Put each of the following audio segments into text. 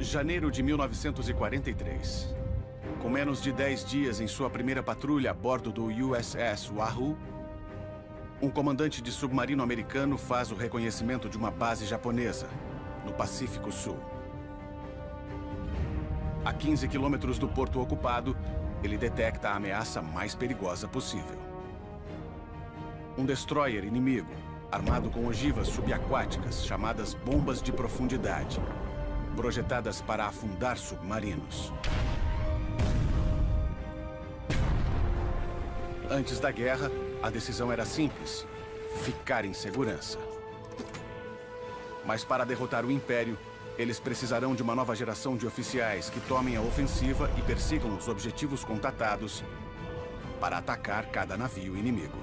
Janeiro de 1943. Com menos de 10 dias em sua primeira patrulha a bordo do USS Wahoo, um comandante de submarino americano faz o reconhecimento de uma base japonesa, no Pacífico Sul. A 15 quilômetros do porto ocupado, ele detecta a ameaça mais perigosa possível. Um destroyer inimigo, armado com ogivas subaquáticas chamadas bombas de profundidade, projetadas para afundar submarinos. Antes da guerra, a decisão era simples: ficar em segurança. Mas para derrotar o Império, eles precisarão de uma nova geração de oficiais que tomem a ofensiva e persigam os objetivos contatados para atacar cada navio inimigo.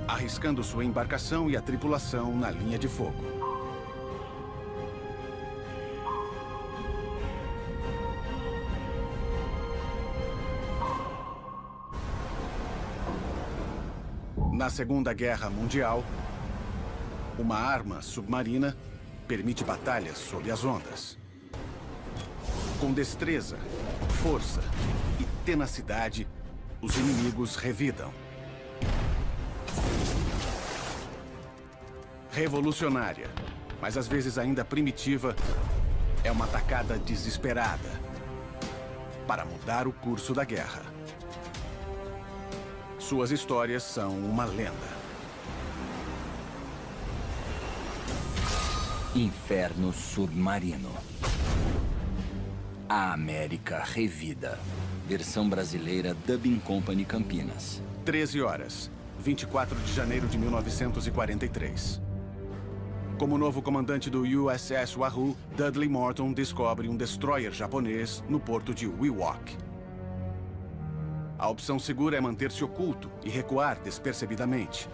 Arriscando sua embarcação e a tripulação na linha de fogo. Na Segunda Guerra Mundial, uma arma submarina permite batalhas sob as ondas. Com destreza, força e tenacidade, os inimigos revidam. Revolucionária, mas às vezes ainda primitiva, é uma atacada desesperada para mudar o curso da guerra. Suas histórias são uma lenda. Inferno Submarino. A América Revida. Versão brasileira Dubbing Company Campinas. 13 horas, 24 de janeiro de 1943. Como novo comandante do USS Wahoo, Dudley Morton descobre um destroyer japonês no porto de Wewak. A opção segura é manter-se oculto e recuar despercebidamente.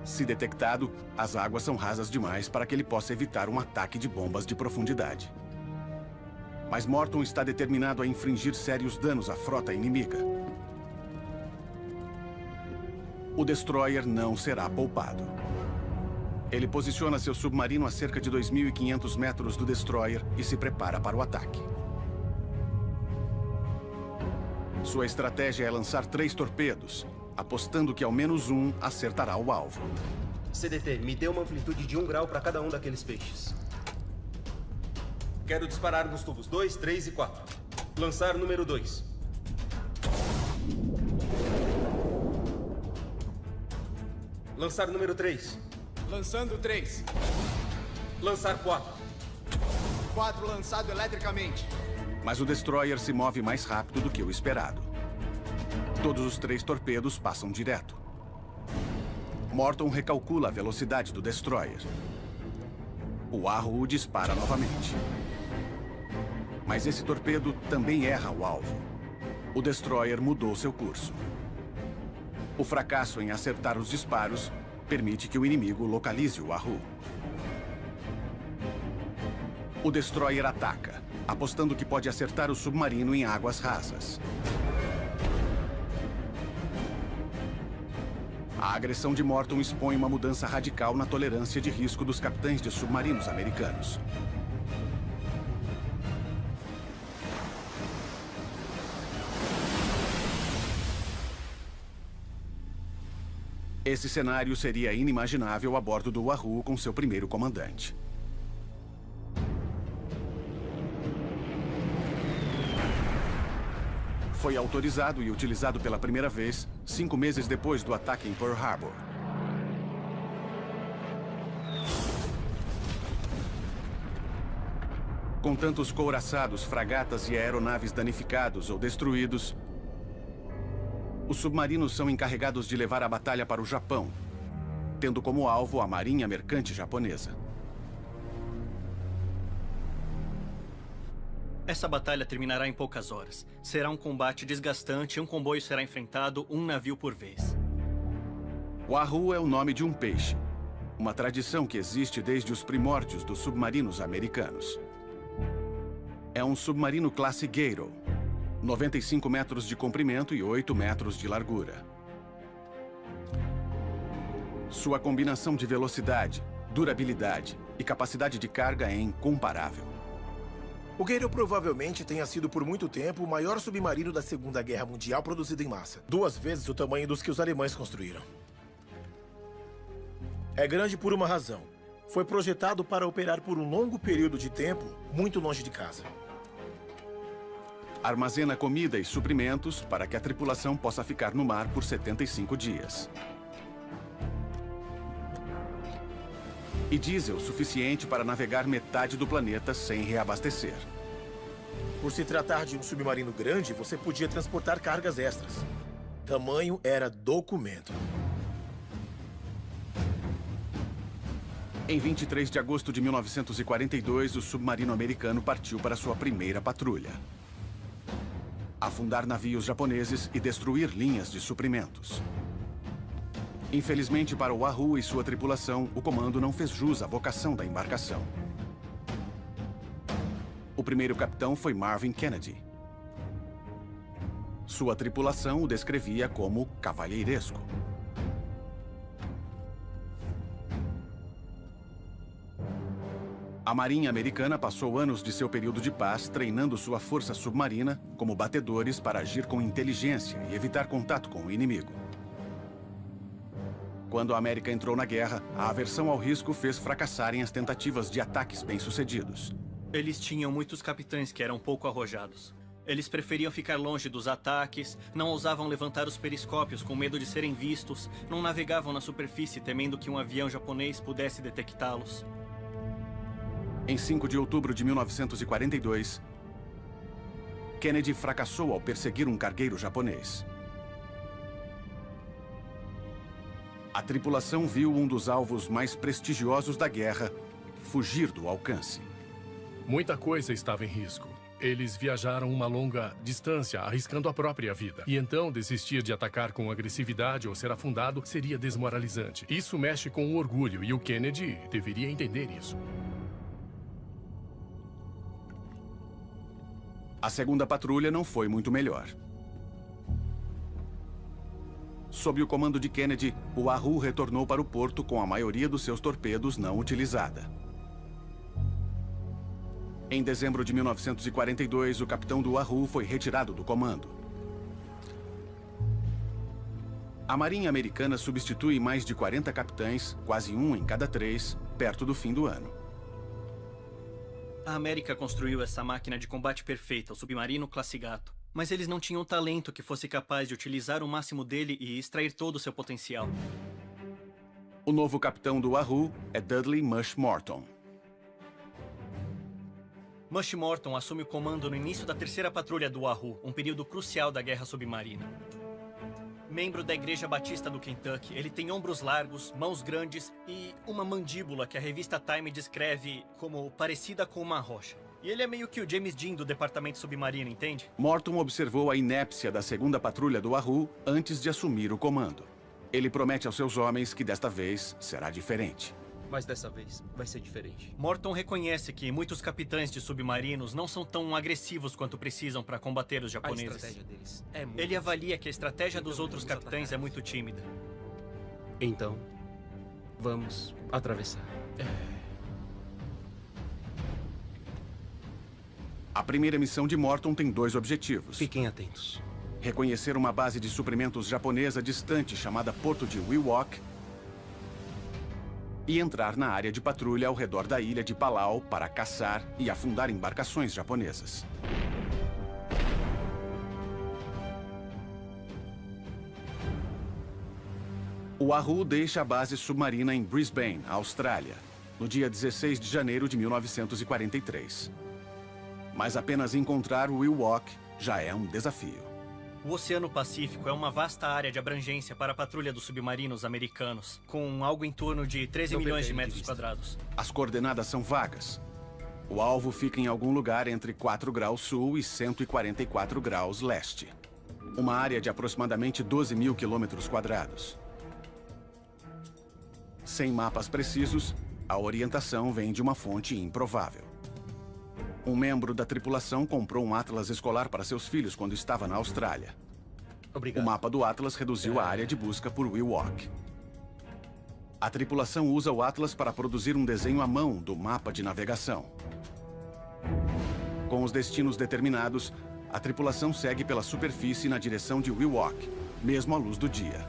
Se detectado, as águas são rasas demais para que ele possa evitar um ataque de bombas de profundidade. Mas Morton está determinado a infligir sérios danos à frota inimiga. O destroyer não será poupado. Ele posiciona seu submarino a cerca de 2.500 metros do destroyer e se prepara para o ataque. Sua estratégia é lançar 3 torpedos, apostando que ao menos um acertará o alvo. CDT, me dê uma amplitude de 1 grau para cada um daqueles peixes. Quero disparar nos tubos 2, 3 e 4. Lançar número 2. Lançar número 3. Lançando 3. Lançar 4. 4 lançado eletricamente. Mas o destroyer se move mais rápido do que o esperado. Todos os 3 torpedos passam direto. Morton recalcula a velocidade do destroyer. O Wahoo dispara novamente. Mas esse torpedo também erra o alvo. O destroyer mudou seu curso. O fracasso em acertar os disparos permite que o inimigo localize o Wahoo. O destroyer ataca, apostando que pode acertar o submarino em águas rasas. A agressão de Morton expõe uma mudança radical na tolerância de risco dos capitães de submarinos americanos. Esse cenário seria inimaginável a bordo do Wahoo com seu primeiro comandante. Foi autorizado e utilizado pela primeira vez 5 meses depois do ataque em Pearl Harbor. Com tantos couraçados, fragatas e aeronaves danificados ou destruídos, os submarinos são encarregados de levar a batalha para o Japão, tendo como alvo a Marinha Mercante Japonesa. Essa batalha terminará em poucas horas. Será um combate desgastante e um comboio será enfrentado um navio por vez. Wahoo é o nome de um peixe, uma tradição que existe desde os primórdios dos submarinos americanos. É um submarino classe Gato, 95 metros de comprimento e 8 metros de largura. Sua combinação de velocidade, durabilidade e capacidade de carga é incomparável. O Gale provavelmente tenha sido por muito tempo o maior submarino da Segunda Guerra Mundial produzido em massa. 2 vezes o tamanho dos que os alemães construíram. É grande por uma razão. Foi projetado para operar por um longo período de tempo, muito longe de casa. Armazena comida e suprimentos para que a tripulação possa ficar no mar por 75 dias. E diesel suficiente para navegar metade do planeta sem reabastecer. Por se tratar de um submarino grande, você podia transportar cargas extras. Tamanho era documento. Em 23 de agosto de 1942, o submarino americano partiu para sua primeira patrulha. Afundar navios japoneses e destruir linhas de suprimentos. Infelizmente para o Wahoo e sua tripulação, o comando não fez jus à vocação da embarcação. O primeiro capitão foi Marvin Kennedy. Sua tripulação o descrevia como cavalheiresco. A Marinha Americana passou anos de seu período de paz treinando sua força submarina como batedores para agir com inteligência e evitar contato com o inimigo. Quando a América entrou na guerra, a aversão ao risco fez fracassarem as tentativas de ataques bem-sucedidos. Eles tinham muitos capitães que eram pouco arrojados. Eles preferiam ficar longe dos ataques, não ousavam levantar os periscópios com medo de serem vistos, não navegavam na superfície temendo que um avião japonês pudesse detectá-los. Em 5 de outubro de 1942, Kennedy fracassou ao perseguir um cargueiro japonês. A tripulação viu um dos alvos mais prestigiosos da guerra fugir do alcance. Muita coisa estava em risco. Eles viajaram uma longa distância, arriscando a própria vida. E então, desistir de atacar com agressividade ou ser afundado seria desmoralizante. Isso mexe com o orgulho e o Kennedy deveria entender isso. A segunda patrulha não foi muito melhor. Sob o comando de Kennedy, o Wahoo retornou para o porto com a maioria dos seus torpedos não utilizada. Em dezembro de 1942, o capitão do Wahoo foi retirado do comando. A Marinha Americana substitui mais de 40 capitães, quase um em cada 3, perto do fim do ano. A América construiu essa máquina de combate perfeita, o submarino Classe Gato. Mas eles não tinham talento que fosse capaz de utilizar o máximo dele e extrair todo o seu potencial. O novo capitão do Wahoo é Dudley Mush Morton. Mush Morton assume o comando no início da terceira patrulha do Wahoo, um período crucial da guerra submarina. Membro da Igreja Batista do Kentucky, ele tem ombros largos, mãos grandes e uma mandíbula que a revista Time descreve como parecida com uma rocha. E ele é meio que o James Dean do departamento submarino, entende? Morton observou a inépcia da segunda patrulha do Wahoo antes de assumir o comando. Ele promete aos seus homens que desta vez será diferente. Mas dessa vez vai ser diferente. Morton reconhece que muitos capitães de submarinos não são tão agressivos quanto precisam para combater os A japoneses. estratégia deles é muito... Ele avalia que a estratégia dos Então outros vamos capitães é atacar. muito tímida. Então, vamos atravessar. A primeira missão de Morton tem 2 objetivos. Fiquem atentos. Reconhecer uma base de suprimentos japonesa distante chamada Porto de Wewak e entrar na área de patrulha ao redor da ilha de Palau para caçar e afundar embarcações japonesas. O Wahoo deixa a base submarina em Brisbane, Austrália, no dia 16 de janeiro de 1943. Mas apenas encontrar Wewak já é um desafio. O Oceano Pacífico é uma vasta área de abrangência para a patrulha dos submarinos americanos, com algo em torno de 13 Não milhões perca de ele de metros vista. quadrados. As coordenadas são vagas. O alvo fica em algum lugar entre 4 graus sul e 144 graus leste. Uma área de aproximadamente 12 mil quilômetros quadrados. Sem mapas precisos, a orientação vem de uma fonte improvável. Um membro da tripulação comprou um atlas escolar para seus filhos quando estava na Austrália. O Obrigado. mapa do atlas reduziu a área de busca por Wewak. A tripulação usa o Atlas para produzir um desenho à mão do mapa de navegação. Com os destinos determinados, a tripulação segue pela superfície na direção de Wewak, mesmo à luz do dia.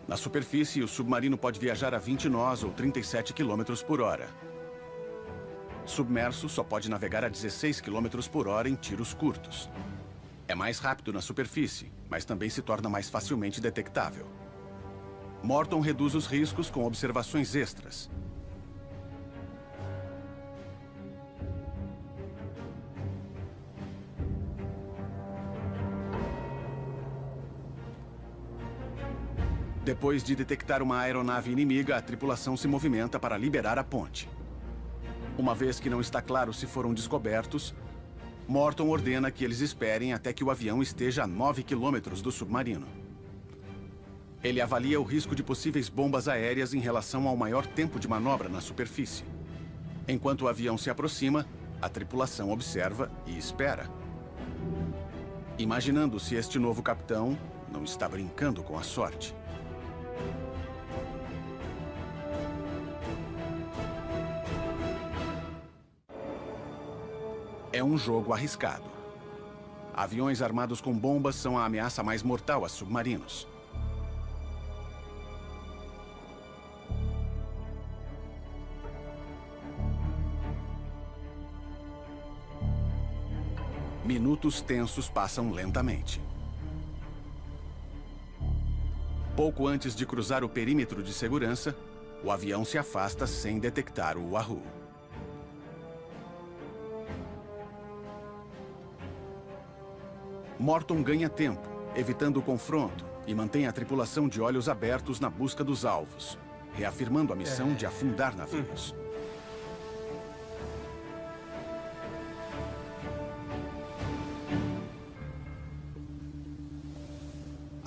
Na superfície, o submarino pode viajar a 20 nós ou 37 km por hora. Submerso só pode navegar a 16 km por hora em tiros curtos. É mais rápido na superfície, mas também se torna mais facilmente detectável. Morton reduz os riscos com observações extras. Depois de detectar uma aeronave inimiga, a tripulação se movimenta para liberar a ponte. Uma vez que não está claro se foram descobertos, Morton ordena que eles esperem até que o avião esteja a 9 quilômetros do submarino. Ele avalia o risco de possíveis bombas aéreas em relação ao maior tempo de manobra na superfície. Enquanto o avião se aproxima, a tripulação observa e espera, imaginando se este novo capitão não está brincando com a sorte. É um jogo arriscado. Aviões armados com bombas são a ameaça mais mortal a submarinos. Minutos tensos passam lentamente. Pouco antes de cruzar o perímetro de segurança, o avião se afasta sem detectar o Wahoo. Morton ganha tempo, evitando o confronto, e mantém a tripulação de olhos abertos na busca dos alvos, reafirmando a missão de afundar navios.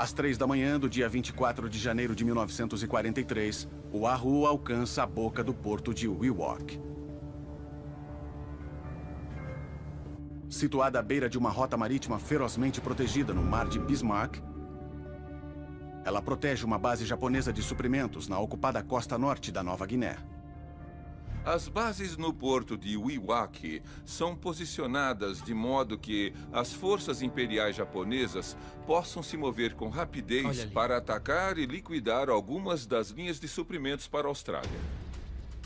Às 3 da manhã do dia 24 de janeiro de 1943, o Wahoo alcança a boca do porto de Wewak. Situada à beira de uma rota marítima ferozmente protegida no Mar de Bismarck, ela protege uma base japonesa de suprimentos na ocupada costa norte da Nova Guiné. As bases no porto de Wewak são posicionadas de modo que as forças imperiais japonesas possam se mover com rapidez para atacar e liquidar algumas das linhas de suprimentos para a Austrália.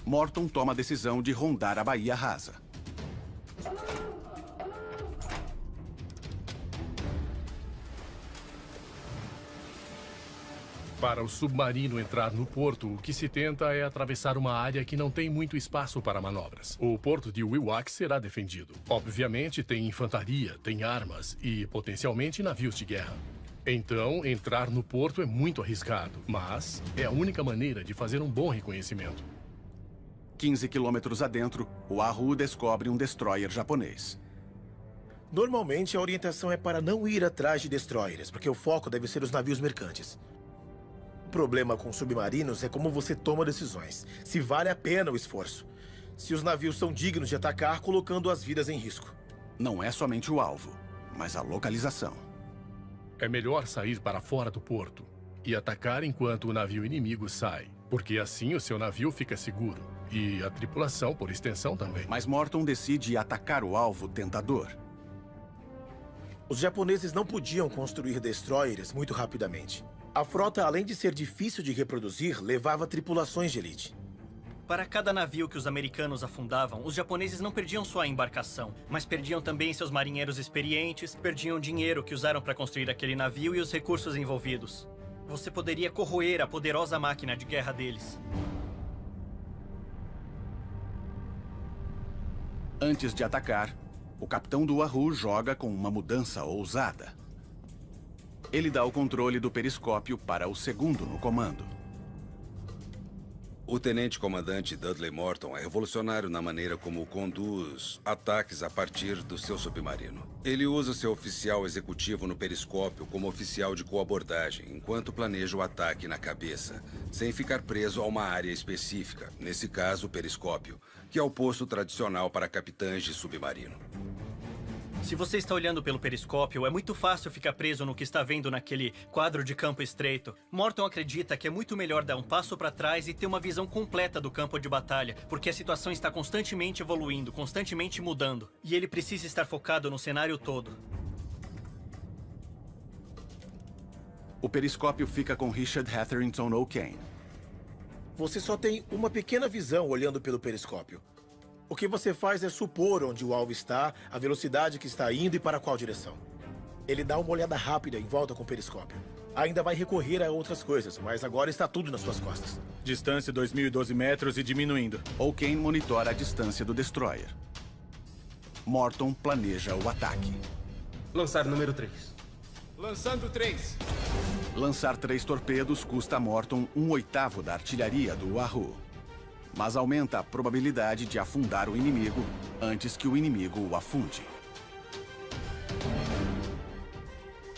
Morton toma a decisão de rondar a Baía Rasa. Para o submarino entrar no porto, o que se tenta é atravessar uma área que não tem muito espaço para manobras. O porto de Wewak será defendido. Obviamente, tem infantaria, tem armas e, potencialmente, navios de guerra. Então, entrar no porto é muito arriscado, mas é a única maneira de fazer um bom reconhecimento. 15 quilômetros adentro, o Wahoo descobre um destroyer japonês. Normalmente, a orientação é para não ir atrás de destroyers, porque o foco deve ser os navios mercantes. O problema com submarinos é como você toma decisões, se vale a pena o esforço. Se os navios são dignos de atacar, colocando as vidas em risco. Não é somente o alvo, mas a localização. É melhor sair para fora do porto e atacar enquanto o navio inimigo sai, porque assim o seu navio fica seguro. E a tripulação, por extensão, também. Mas Morton decide atacar o alvo tentador. Os japoneses não podiam construir destroyers muito rapidamente. A frota, além de ser difícil de reproduzir, levava tripulações de elite. Para cada navio que os americanos afundavam, os japoneses não perdiam só a embarcação, mas perdiam também seus marinheiros experientes, perdiam dinheiro que usaram para construir aquele navio e os recursos envolvidos. Você poderia corroer a poderosa máquina de guerra deles. Antes de atacar, o capitão do Wahoo joga com uma mudança ousada. Ele dá o controle do periscópio para o segundo no comando. O tenente-comandante Dudley Morton é revolucionário na maneira como conduz ataques a partir do seu submarino. Ele usa seu oficial executivo no periscópio como oficial de coabordagem, enquanto planeja o ataque na cabeça, sem ficar preso a uma área específica, nesse caso o periscópio, que é o posto tradicional para capitães de submarino. Se você está olhando pelo periscópio, é muito fácil ficar preso no que está vendo naquele quadro de campo estreito. Morton acredita que é muito melhor dar um passo para trás e ter uma visão completa do campo de batalha, porque a situação está constantemente evoluindo, constantemente mudando. E ele precisa estar focado no cenário todo. O periscópio fica com Richard Hetherington O'Kane. Você só tem uma pequena visão olhando pelo periscópio. O que você faz é supor onde o alvo está, a velocidade que está indo e para qual direção. Ele dá uma olhada rápida em volta com o periscópio. Ainda vai recorrer a outras coisas, mas agora está tudo nas suas costas. Distância 2.012 metros e diminuindo. O'Kane monitora a distância do destroyer. Morton planeja o ataque. Lançar número 3. Lançando 3. Lançar 3 torpedos custa a Morton 1/8 da artilharia do Wahoo, mas aumenta a probabilidade de afundar o inimigo antes que o inimigo o afunde.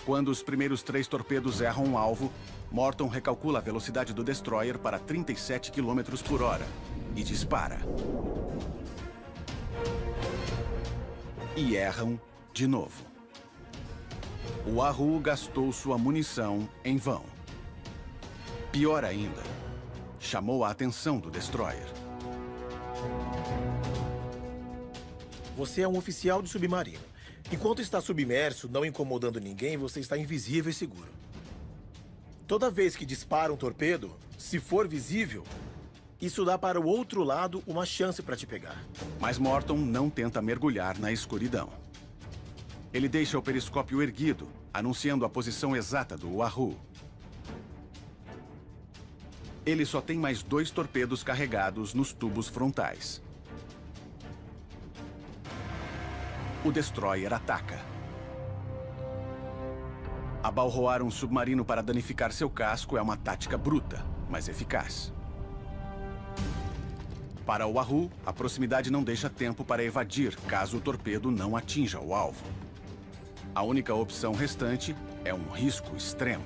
Quando os primeiros 3 torpedos erram o alvo, Morton recalcula a velocidade do destroyer para 37 km por hora e dispara. E erram de novo. O Wahoo gastou sua munição em vão. Pior ainda, chamou a atenção do destroyer. Você é um oficial de submarino. Enquanto está submerso, não incomodando ninguém, você está invisível e seguro. Toda vez que dispara um torpedo, se for visível, isso dá para o outro lado uma chance para te pegar. Mas Morton não tenta mergulhar na escuridão. Ele deixa o periscópio erguido, anunciando a posição exata do Wahoo. Ele só tem mais 2 torpedos carregados nos tubos frontais. O destroyer ataca. Abalroar um submarino para danificar seu casco é uma tática bruta, mas eficaz. Para o Wahoo, a proximidade não deixa tempo para evadir caso o torpedo não atinja o alvo. A única opção restante é um risco extremo.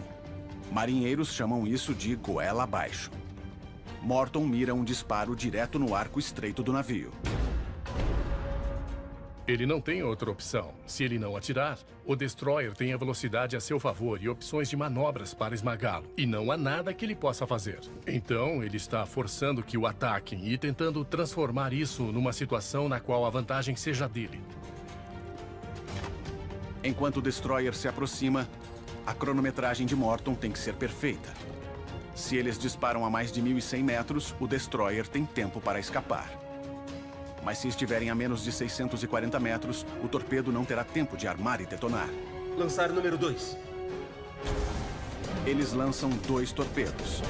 Marinheiros chamam isso de goela abaixo. Morton mira um disparo direto no arco estreito do navio. Ele não tem outra opção. Se ele não atirar, o destroyer tem a velocidade a seu favor e opções de manobras para esmagá-lo. E não há nada que ele possa fazer. Então, ele está forçando que o ataquem e tentando transformar isso numa situação na qual a vantagem seja dele. Enquanto o destroyer se aproxima, a cronometragem de Morton tem que ser perfeita. Se eles disparam a mais de 1.100 metros, o destroyer tem tempo para escapar. Mas se estiverem a menos de 640 metros, o torpedo não terá tempo de armar e detonar. Lançar número 2. Eles lançam 2 torpedos.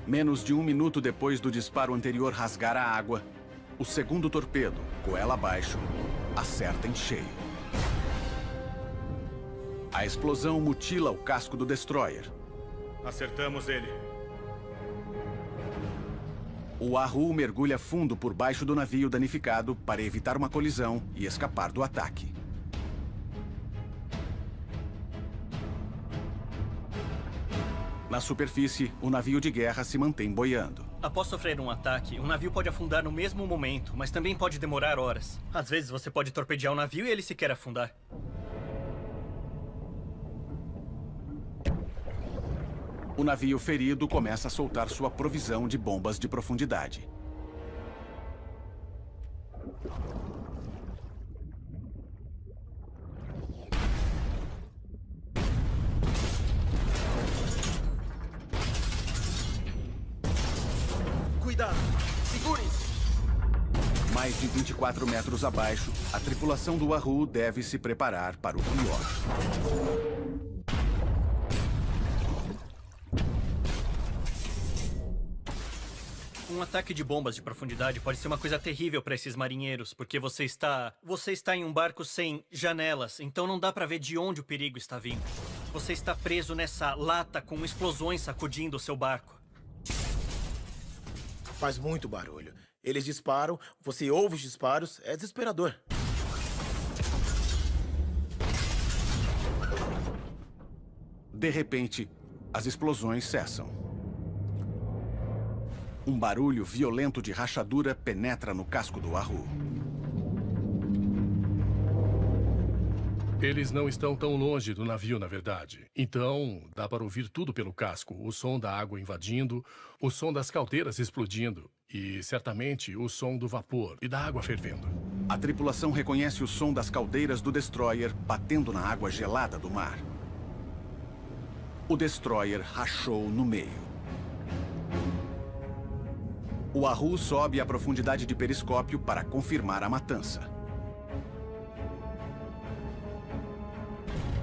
Menos de 1 minuto depois do disparo anterior rasgar a água, o segundo torpedo, goela abaixo, acerta em cheio. A explosão mutila o casco do destroyer. Acertamos ele. O Wahoo mergulha fundo por baixo do navio danificado para evitar uma colisão e escapar do ataque. Na superfície, o navio de guerra se mantém boiando. Após sofrer um ataque, um navio pode afundar no mesmo momento, mas também pode demorar horas. Às vezes você pode torpedear o navio e ele sequer afundar. O navio ferido começa a soltar sua provisão de bombas de profundidade. Cuidado! Segurem-se! Mais de 24 metros abaixo, a tripulação do Wahoo deve se preparar para o pior. Um ataque de bombas de profundidade pode ser uma coisa terrível para esses marinheiros, porque você está em um barco sem janelas, então não dá para ver de onde o perigo está vindo. Você está preso nessa lata com explosões sacudindo o seu barco. Faz muito barulho. Eles disparam, você ouve os disparos, é desesperador. De repente, as explosões cessam. Um barulho violento de rachadura penetra no casco do Wahoo. Eles não estão tão longe do navio, na verdade. Então, dá para ouvir tudo pelo casco. O som da água invadindo, o som das caldeiras explodindo e, certamente, o som do vapor e da água fervendo. A tripulação reconhece o som das caldeiras do destroyer batendo na água gelada do mar. O destroyer rachou no meio. O Wahoo sobe à profundidade de periscópio para confirmar a matança.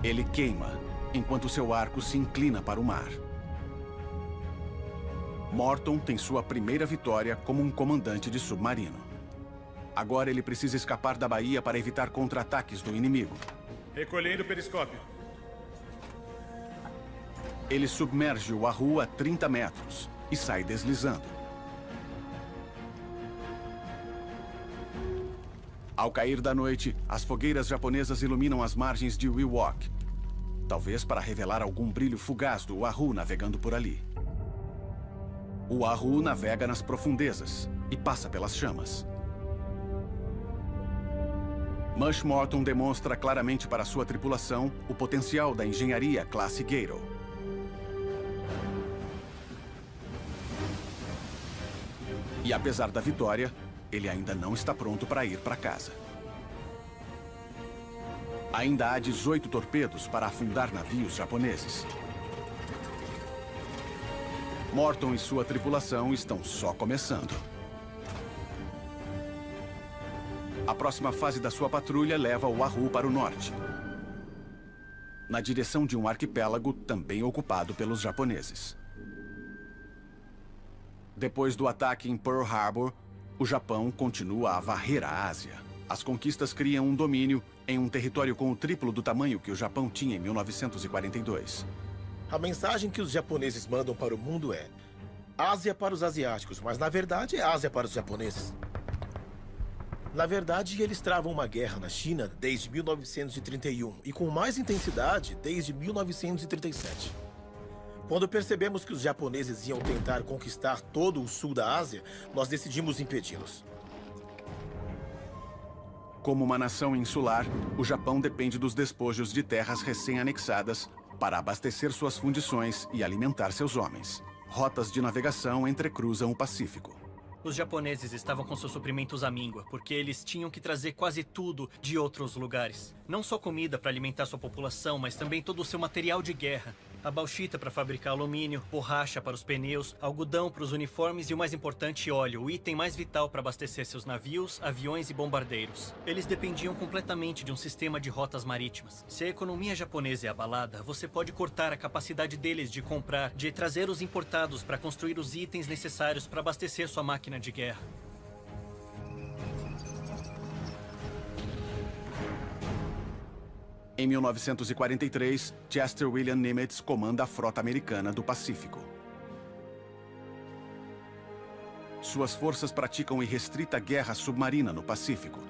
Ele queima, enquanto seu arco se inclina para o mar. Morton tem sua primeira vitória como um comandante de submarino. Agora ele precisa escapar da baía para evitar contra-ataques do inimigo. Recolhendo o periscópio. Ele submerge o Wahoo a 30 metros e sai deslizando. Ao cair da noite, as fogueiras japonesas iluminam as margens de Wewak, talvez para revelar algum brilho fugaz do Wahoo navegando por ali. O Wahoo navega nas profundezas e passa pelas chamas. Mush Morton demonstra claramente para sua tripulação o potencial da engenharia classe Gato. E apesar da vitória, ele ainda não está pronto para ir para casa. Ainda há 18 torpedos para afundar navios japoneses. Morton e sua tripulação estão só começando. A próxima fase da sua patrulha leva o Wahoo para o norte, na direção de um arquipélago também ocupado pelos japoneses. Depois do ataque em Pearl Harbor, o Japão continua a varrer a Ásia. As conquistas criam um domínio em um território com o triplo do tamanho que o Japão tinha em 1942. A mensagem que os japoneses mandam para o mundo é Ásia para os asiáticos, mas na verdade é Ásia para os japoneses. Na verdade, eles travam uma guerra na China desde 1931 e com mais intensidade desde 1937. Quando percebemos que os japoneses iam tentar conquistar todo o sul da Ásia, nós decidimos impedi-los. Como uma nação insular, o Japão depende dos despojos de terras recém-anexadas para abastecer suas fundições e alimentar seus homens. Rotas de navegação entrecruzam o Pacífico. Os japoneses estavam com seus suprimentos à míngua, porque eles tinham que trazer quase tudo de outros lugares. Não só comida para alimentar sua população, mas também todo o seu material de guerra. A bauxita para fabricar alumínio, borracha para os pneus, algodão para os uniformes e o mais importante, óleo, o item mais vital para abastecer seus navios, aviões e bombardeiros. Eles dependiam completamente de um sistema de rotas marítimas. Se a economia japonesa é abalada, você pode cortar a capacidade deles de comprar, de trazer os importados para construir os itens necessários para abastecer sua máquina de guerra. Em 1943, Chester William Nimitz comanda a frota americana do Pacífico. Suas forças praticam irrestrita guerra submarina no Pacífico.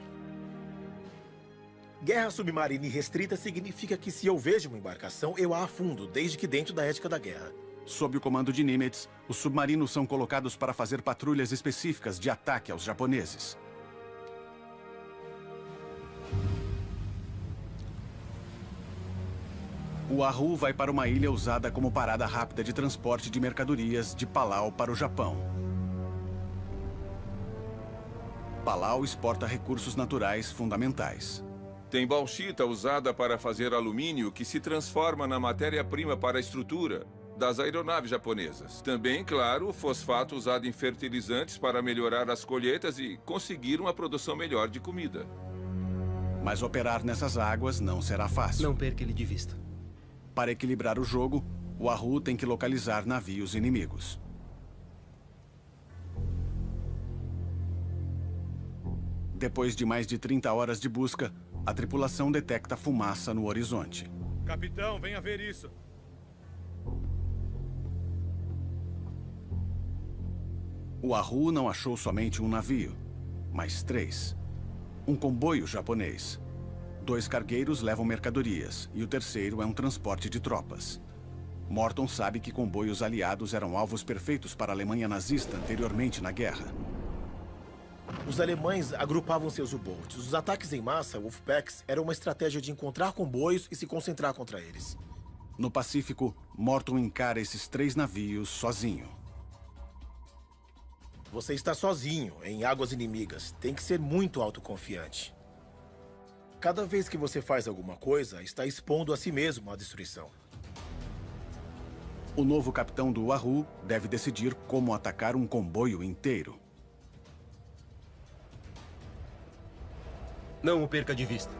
Guerra submarina irrestrita significa que se eu vejo uma embarcação, eu a afundo, desde que dentro da ética da guerra. Sob o comando de Nimitz, os submarinos são colocados para fazer patrulhas específicas de ataque aos japoneses. O Wahoo vai para uma ilha usada como parada rápida de transporte de mercadorias de Palau para o Japão. Palau exporta recursos naturais fundamentais. Tem bauxita usada para fazer alumínio que se transforma na matéria-prima para a estrutura das aeronaves japonesas. Também, claro, fosfato usado em fertilizantes para melhorar as colheitas e conseguir uma produção melhor de comida. Mas operar nessas águas não será fácil. Não perca ele de vista. Para equilibrar o jogo, o Wahoo tem que localizar navios inimigos. Depois de mais de 30 horas de busca, a tripulação detecta fumaça no horizonte. Capitão, venha ver isso. O Wahoo não achou somente um navio, mas 3. Um comboio japonês. 2 cargueiros levam mercadorias e o terceiro é um transporte de tropas. Morton sabe que comboios aliados eram alvos perfeitos para a Alemanha nazista anteriormente na guerra. Os alemães agrupavam seus U-boats. Os ataques em massa, Wolfpacks, eram uma estratégia de encontrar comboios e se concentrar contra eles. No Pacífico, Morton encara esses 3 navios sozinho. Você está sozinho, em águas inimigas. Tem que ser muito autoconfiante. Cada vez que você faz alguma coisa, está expondo a si mesmo à destruição. O novo capitão do Wahoo deve decidir como atacar um comboio inteiro. Não o perca de vista.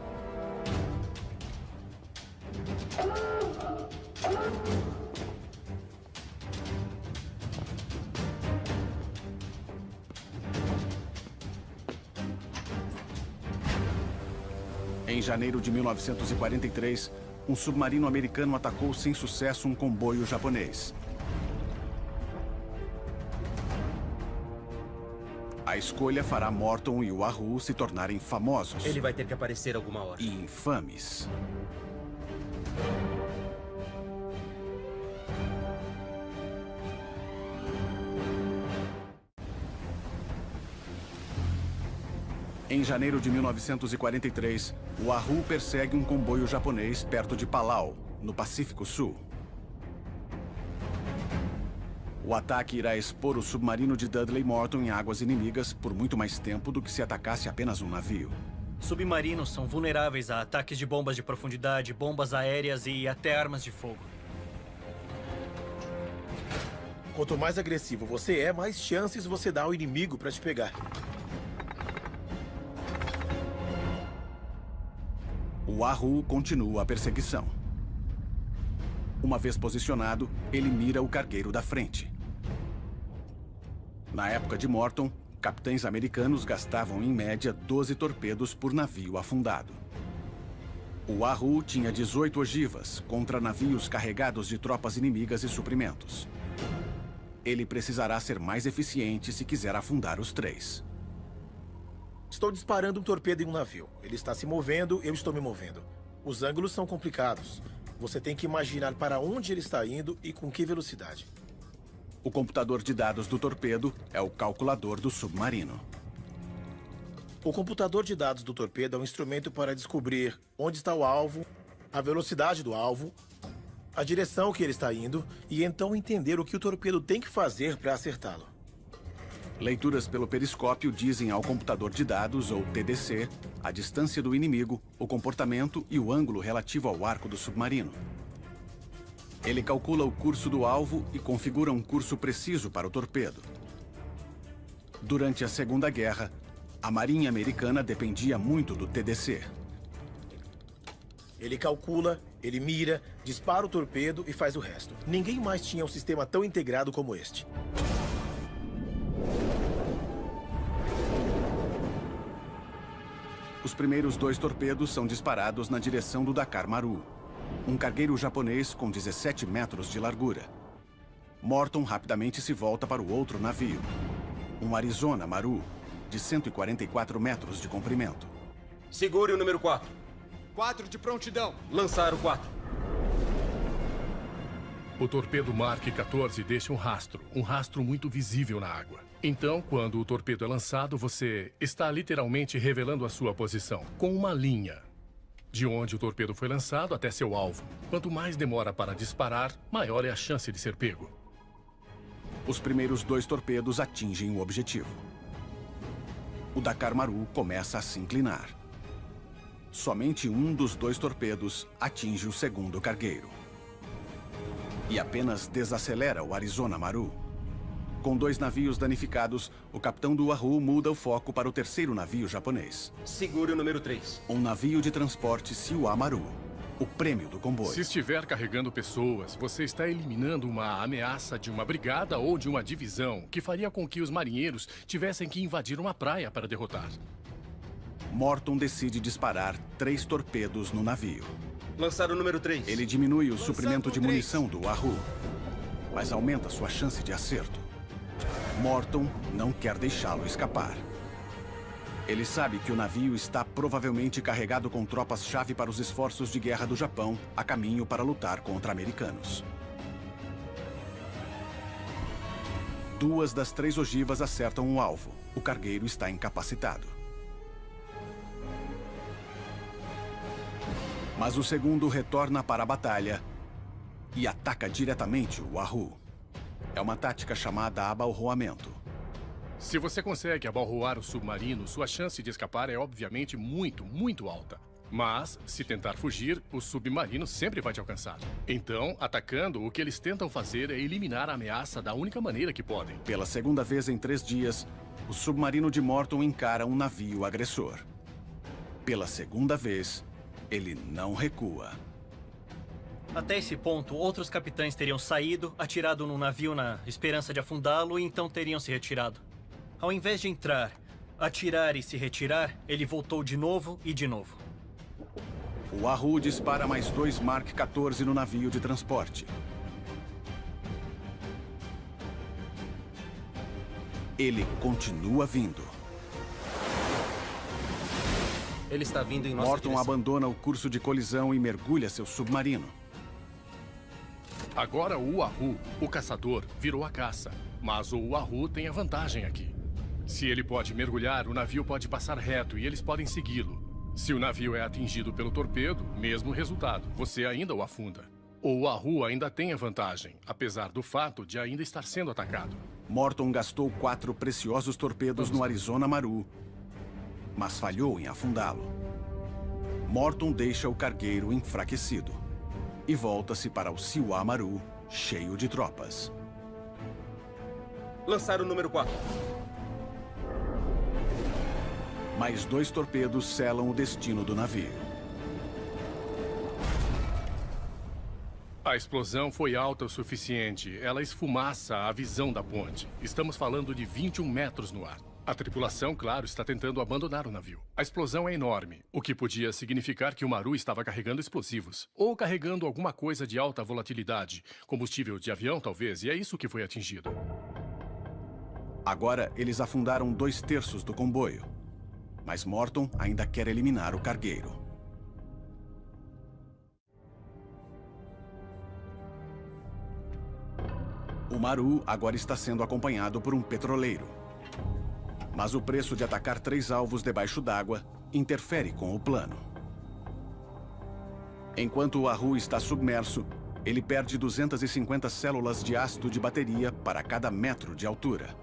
Em janeiro de 1943, um submarino americano atacou sem sucesso um comboio japonês. A escolha fará Morton e o Wahoo se tornarem famosos. Ele vai ter que aparecer alguma hora. E infames. Em janeiro de 1943, o Wahoo persegue um comboio japonês perto de Palau, no Pacífico Sul. O ataque irá expor o submarino de Dudley Morton em águas inimigas por muito mais tempo do que se atacasse apenas um navio. Submarinos são vulneráveis a ataques de bombas de profundidade, bombas aéreas e até armas de fogo. Quanto mais agressivo você é, mais chances você dá ao inimigo para te pegar. O Wahoo continua a perseguição. Uma vez posicionado, ele mira o cargueiro da frente. Na época de Morton, capitães americanos gastavam em média 12 torpedos por navio afundado. O Wahoo tinha 18 ogivas contra navios carregados de tropas inimigas e suprimentos. Ele precisará ser mais eficiente se quiser afundar os 3. Estou disparando um torpedo em um navio. Ele está se movendo, eu estou me movendo. Os ângulos são complicados. Você tem que imaginar para onde ele está indo e com que velocidade. O computador de dados do torpedo é o calculador do submarino. O computador de dados do torpedo é um instrumento para descobrir onde está o alvo, a velocidade do alvo, a direção que ele está indo e então entender o que o torpedo tem que fazer para acertá-lo. Leituras pelo periscópio dizem ao computador de dados, ou TDC, a distância do inimigo, o comportamento e o ângulo relativo ao arco do submarino. Ele calcula o curso do alvo e configura um curso preciso para o torpedo. Durante a Segunda Guerra, a Marinha Americana dependia muito do TDC. Ele calcula, ele mira, dispara o torpedo e faz o resto. Ninguém mais tinha um sistema tão integrado como este. Os primeiros 2 torpedos são disparados na direção do Dakar Maru, um cargueiro japonês com 17 metros de largura. Morton rapidamente se volta para o outro navio, um Arizona Maru, de 144 metros de comprimento. Segure o número 4. 4 de prontidão. Lançar o 4. O torpedo Mark 14 deixa um rastro muito visível na água. Então, quando o torpedo é lançado, você está literalmente revelando a sua posição, com uma linha. De onde o torpedo foi lançado até seu alvo. Quanto mais demora para disparar, maior é a chance de ser pego. Os primeiros 2 torpedos atingem o objetivo. O Dakar Maru começa a se inclinar. Somente um dos 2 torpedos atinge o segundo cargueiro. E apenas desacelera o Arizona Maru. Com 2 navios danificados, o capitão do Wahoo muda o foco para o terceiro navio japonês. Segure o número 3. Um navio de transporte Siwa Maru, o prêmio do comboio. Se estiver carregando pessoas, você está eliminando uma ameaça de uma brigada ou de uma divisão que faria com que os marinheiros tivessem que invadir uma praia para derrotar. Morton decide disparar 3 torpedos no navio. Lançar o número 3. Ele diminui o suprimento de munição do Wahoo, mas aumenta sua chance de acerto. Morton não quer deixá-lo escapar. Ele sabe que o navio está provavelmente carregado com tropas-chave para os esforços de guerra do Japão, a caminho para lutar contra americanos. 2 das 3 ogivas acertam o alvo. O cargueiro está incapacitado. Mas o segundo retorna para a batalha e ataca diretamente o Wahoo. É uma tática chamada abalroamento. Se você consegue abalroar o submarino, sua chance de escapar é obviamente muito, muito alta. Mas, se tentar fugir, o submarino sempre vai te alcançar. Então, atacando, o que eles tentam fazer é eliminar a ameaça da única maneira que podem. Pela segunda vez em 3 dias, o submarino de Morton encara um navio agressor. Pela segunda vez, ele não recua. Até esse ponto, outros capitães teriam saído, atirado no navio na esperança de afundá-lo e então teriam se retirado. Ao invés de entrar, atirar e se retirar, ele voltou de novo e de novo. O Wahoo dispara mais 2 Mark 14 no navio de transporte. Ele continua vindo. Ele está vindo em nossa Morton direção. abandona o curso de colisão e mergulha seu submarino. Agora o Wahoo, o caçador, virou a caça. Mas o Wahoo tem a vantagem aqui. Se ele pode mergulhar, o navio pode passar reto e eles podem segui-lo. Se o navio é atingido pelo torpedo, mesmo resultado, você ainda o afunda. O Wahoo ainda tem a vantagem, apesar do fato de ainda estar sendo atacado. Morton gastou 4 preciosos torpedos no Arizona Maru, mas falhou em afundá-lo. Morton deixa o cargueiro enfraquecido e volta-se para o Siwa Maru, cheio de tropas. Lançar o número 4. Mais 2 torpedos selam o destino do navio. A explosão foi alta o suficiente. Ela esfumaça a visão da ponte. Estamos falando de 21 metros no ar. A tripulação, claro, está tentando abandonar o navio. A explosão é enorme, o que podia significar que o Maru estava carregando explosivos. Ou carregando alguma coisa de alta volatilidade. Combustível de avião, talvez, e é isso que foi atingido. Agora, eles afundaram 2/3 do comboio. Mas Morton ainda quer eliminar o cargueiro. O Maru agora está sendo acompanhado por um petroleiro. Mas o preço de atacar 3 alvos debaixo d'água interfere com o plano. Enquanto o Wahoo está submerso, ele perde 250 células de ácido de bateria para cada metro de altura.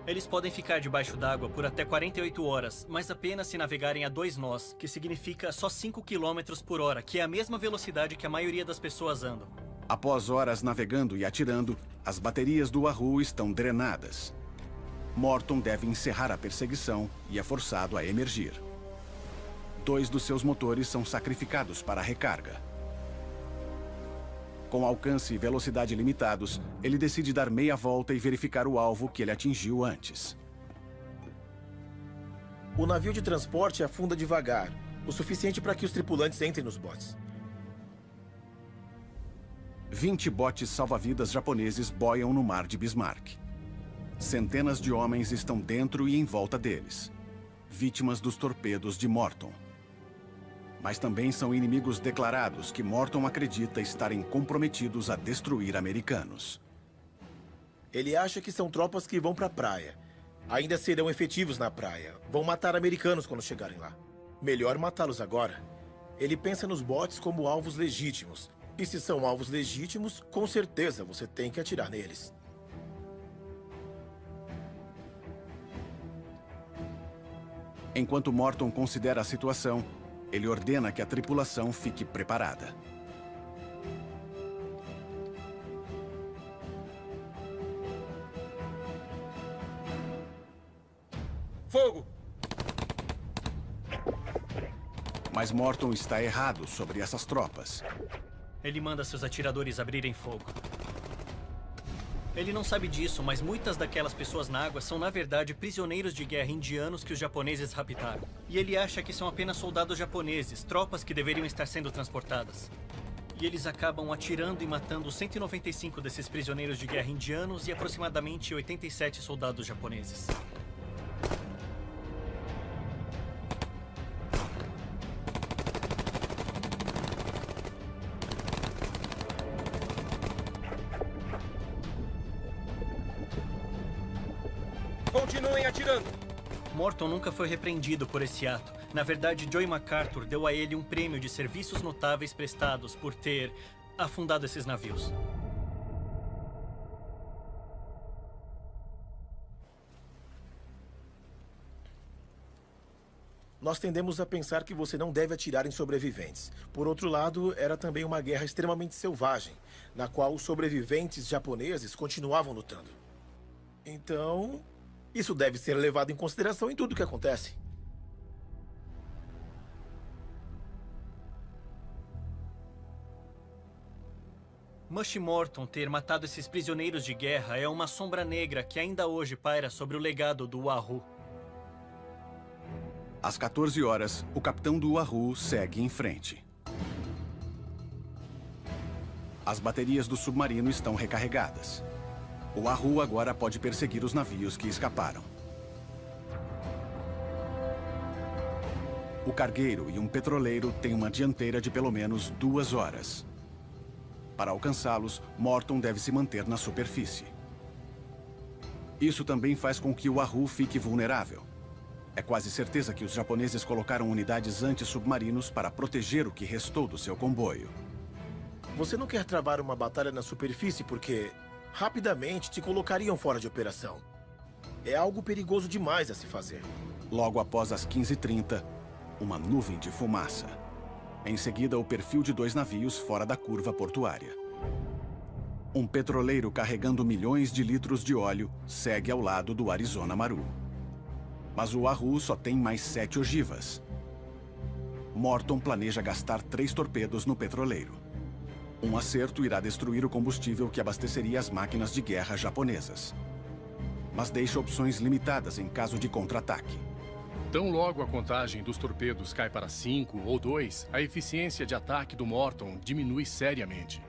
Eles podem ficar debaixo d'água por até 48 horas, mas apenas se navegarem a 2 nós, que significa só 5 km por hora, que é a mesma velocidade que a maioria das pessoas andam. Após horas navegando e atirando, as baterias do Wahoo estão drenadas. Morton deve encerrar a perseguição e é forçado a emergir. 2 dos seus motores são sacrificados para a recarga. Com alcance e velocidade limitados, ele decide dar meia volta e verificar o alvo que ele atingiu antes. O navio de transporte afunda devagar, o suficiente para que os tripulantes entrem nos botes. 20 botes salva-vidas japoneses boiam no mar de Bismarck. Centenas de homens estão dentro e em volta deles, vítimas dos torpedos de Morton. Mas também são inimigos declarados que Morton acredita estarem comprometidos a destruir americanos. Ele acha que são tropas que vão para a praia. Ainda serão efetivos na praia. Vão matar americanos quando chegarem lá. Melhor matá-los agora. Ele pensa nos botes como alvos legítimos. E se são alvos legítimos, com certeza você tem que atirar neles. Enquanto Morton considera a situação, ele ordena que a tripulação fique preparada. Fogo! Mas Morton está errado sobre essas tropas. Ele manda seus atiradores abrirem fogo. Ele não sabe disso, mas muitas daquelas pessoas na água são, na verdade, prisioneiros de guerra indianos que os japoneses raptaram. E ele acha que são apenas soldados japoneses, tropas que deveriam estar sendo transportadas. E eles acabam atirando e matando 195 desses prisioneiros de guerra indianos e aproximadamente 87 soldados japoneses. Continuem atirando! Morton nunca foi repreendido por esse ato. Na verdade, Joy MacArthur deu a ele um prêmio de serviços notáveis prestados por ter afundado esses navios. Nós tendemos a pensar que você não deve atirar em sobreviventes. Por outro lado, era também uma guerra extremamente selvagem, na qual os sobreviventes japoneses continuavam lutando. Então, isso deve ser levado em consideração em tudo que acontece. Mush Morton ter matado esses prisioneiros de guerra é uma sombra negra que ainda hoje paira sobre o legado do Wahoo. Às 14 horas, o capitão do Wahoo segue em frente. As baterias do submarino estão recarregadas. O Wahoo agora pode perseguir os navios que escaparam. O cargueiro e um petroleiro têm uma dianteira de pelo menos 2 horas. Para alcançá-los, Morton deve se manter na superfície. Isso também faz com que o Wahoo fique vulnerável. É quase certeza que os japoneses colocaram unidades anti-submarinos para proteger o que restou do seu comboio. Você não quer travar uma batalha na superfície porque rapidamente te colocariam fora de operação. É algo perigoso demais a se fazer. Logo após as 15h30, uma nuvem de fumaça. Em seguida, o perfil de 2 navios fora da curva portuária. Um petroleiro carregando milhões de litros de óleo segue ao lado do Arizona Maru. Mas o Wahoo só tem mais 7 ogivas. Morton planeja gastar 3 torpedos no petroleiro. Um acerto irá destruir o combustível que abasteceria as máquinas de guerra japonesas. Mas deixa opções limitadas em caso de contra-ataque. Tão logo a contagem dos torpedos cai para 5 ou 2, a eficiência de ataque do Morton diminui seriamente.